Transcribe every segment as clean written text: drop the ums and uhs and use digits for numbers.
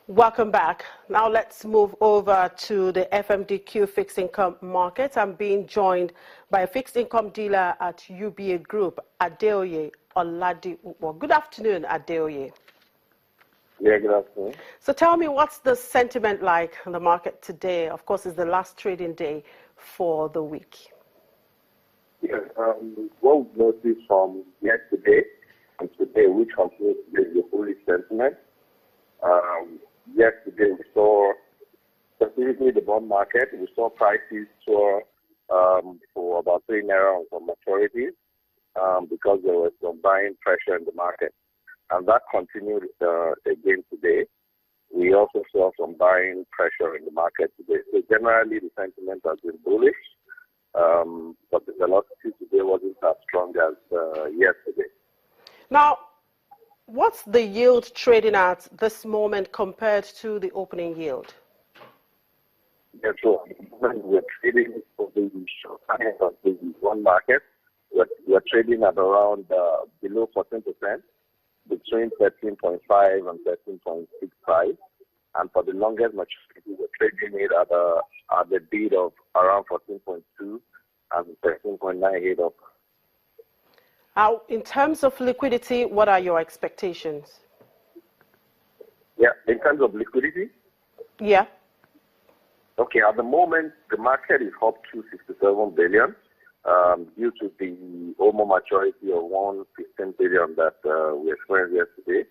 Welcome back. Now let's move over to the FMDQ fixed income market. I'm being joined by a fixed income dealer at UBA Group, Adeoye Oladipupo. Good afternoon, Adeoye. Yeah, good afternoon. So tell me, what's the sentiment like in the market today? Of course, it's the last trading day for the week. Yeah, what we've noticed from yesterday and today, which continues to be the bullish sentiment. Yesterday we saw, specifically the bond market, we saw prices soar for about 3 naira on some maturities because there was some buying pressure in the market. And that continued again today. We also saw some buying pressure in the market today. So generally the sentiment has been bullish, but the velocity today wasn't as strong as yesterday. Now, what's the yield trading at this moment compared to the opening yield? Yeah, sure. We're trading for the short time of the one market. We're trading at around below 14%, between 13.5 and 13.65. And for the longest maturity, we're trading it at a bid of around 14.2 and 13.98 of. In terms of liquidity, what are your expectations? Yeah, in terms of liquidity? Yeah. Okay, at the moment, the market is up to 67 billion due to the OMO maturity of 115 billion that we experienced yesterday.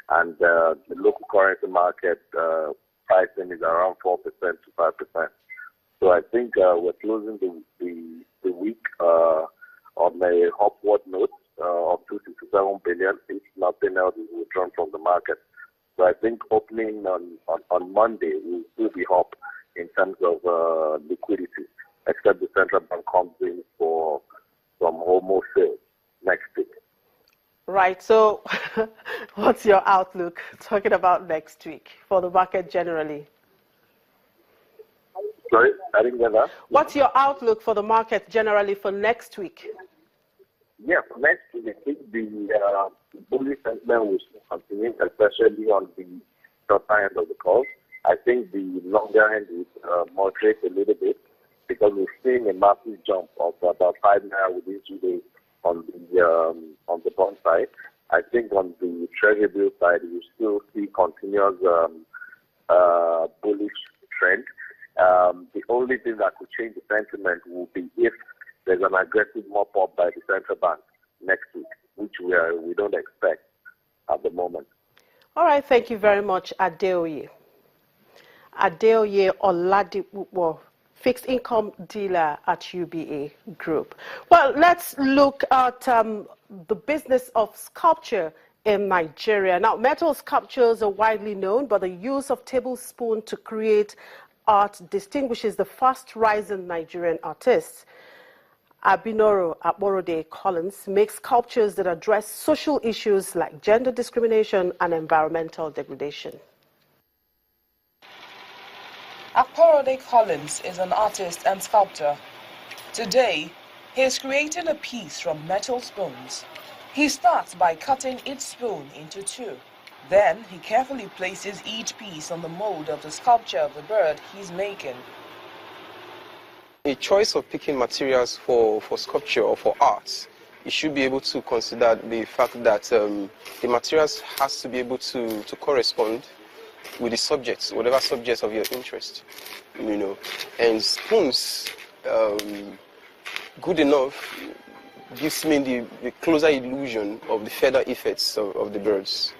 And the local currency market pricing is around 4% to 5%. So I think we're closing the week on a upward note of 267 billion, if nothing else is withdrawn from the market. So I think opening on Monday will still be up in terms of liquidity, except the central bank comes in for some HOMO sales next week. Right. So what's your outlook, talking about next week, for the market generally? Sorry, I didn't get that. What's your outlook for the market generally for next week? Yeah, for next week, I think the bullish sentiment will continue, especially on the shorter end of the curve. I think the longer end will moderate a little bit because we've seen a massive jump of about 5 naira within 2 days on the bond side. I think on the treasury bill side, we still see continuous bullish trend. The only thing that could change the sentiment will be if there's an aggressive mop-up by the central bank next week, which we don't expect at the moment. All right, thank you very much, Adeoye. Adeoye Oladipupo, fixed income dealer at UBA Group. Well, let's look at the business of sculpture in Nigeria. Now, metal sculptures are widely known, but the use of tablespoon to create art distinguishes the fast-rising Nigerian artists. Abinoro Aborode Collins makes sculptures that address social issues like gender discrimination and environmental degradation. Aborode Collins is an artist and sculptor. Today, he is creating a piece from metal spoons. He starts by cutting each spoon into 2. Then, he carefully places each piece on the mold of the sculpture of the bird he's making. A choice of picking materials for sculpture or for art, you should be able to consider the fact that the materials has to be able to correspond with the subjects, whatever subjects of your interest, And spoons, good enough, gives me the closer illusion of the feather effects of the birds,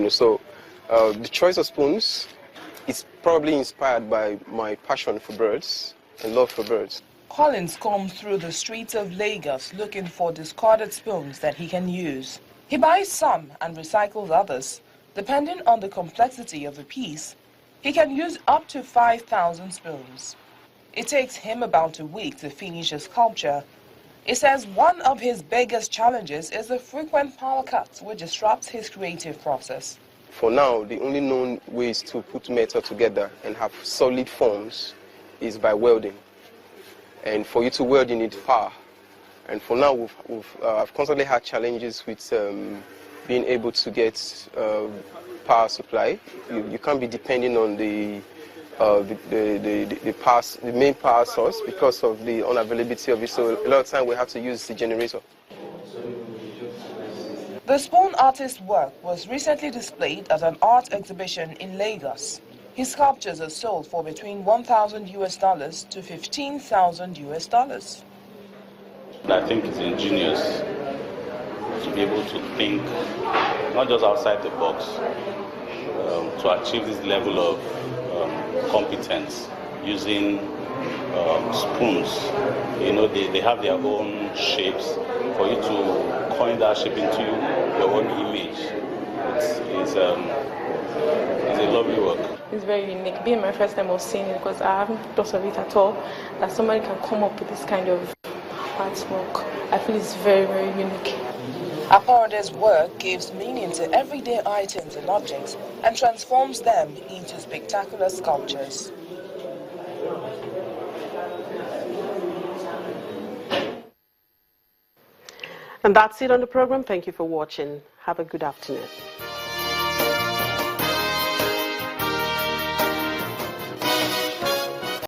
So the choice of spoons is probably inspired by my passion for birds and love for birds. Collins combs through the streets of Lagos looking for discarded spoons that he can use. He buys some and recycles others. Depending on the complexity of the piece, he can use up to 5,000 spoons. It takes him about a week to finish a sculpture. He says one of his biggest challenges is the frequent power cuts, which disrupts his creative process. For now, the only known ways to put metal together and have solid forms is by welding. And for you to weld, you need power. And for now, I've constantly had challenges with being able to get power supply. You can't be depending on the main power source because of the unavailability of it. So a lot of time we have to use the generator. The spoon artist's work was recently displayed at an art exhibition in Lagos. His sculptures are sold for between $1,000 to $15,000. I think it's ingenious to be able to think not just outside the box, to achieve this level of competence using spoons. You know, they have their own shapes. For you to coin that shape into your own image, it's a lovely work. It's very unique. Being my first time of seeing it, because I haven't thought of it at all, that somebody can come up with this kind of artwork. I feel it's very, very unique. Akorode's work gives meaning to everyday items and objects and transforms them into spectacular sculptures. And that's it on the program. Thank you for watching. Have a good afternoon.